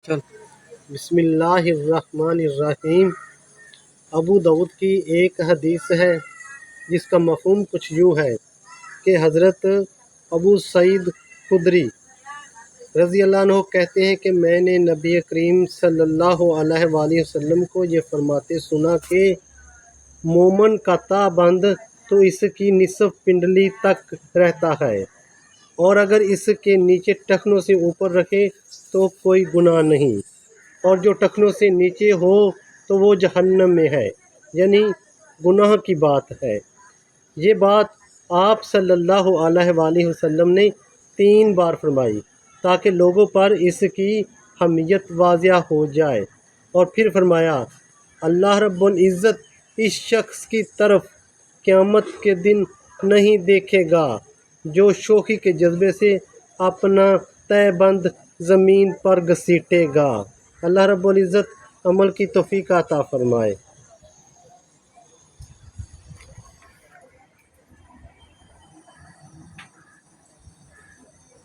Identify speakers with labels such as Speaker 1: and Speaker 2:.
Speaker 1: چل بسم اللہ الرحمن الرحیم۔ ابو داؤد کی ایک حدیث ہے جس کا مفہوم کچھ یوں ہے کہ حضرت ابو سعید خدری رضی اللہ عنہ کہتے ہیں کہ میں نے نبی کریم صلی اللہ علیہ وآلہ وسلم کو یہ فرماتے سنا کہ مومن کا تہ بند تو اس کی نصف پنڈلی تک رہتا ہے، اور اگر اس کے نیچے ٹخنوں سے اوپر رکھے تو کوئی گناہ نہیں، اور جو ٹخنوں سے نیچے ہو تو وہ جہنم میں ہے، یعنی گناہ کی بات ہے۔ یہ بات آپ صلی اللہ علیہ وآلہ وسلم نے 3 بار فرمائی تاکہ لوگوں پر اس کی اہمیت واضح ہو جائے، اور پھر فرمایا اللہ رب العزت اس شخص کی طرف قیامت کے دن نہیں دیکھے گا جو شوخی کے جذبے سے اپنا تہ بند زمین پر گھسیٹے گا۔ اللہ رب العزت عمل کی توفیق عطا فرمائے۔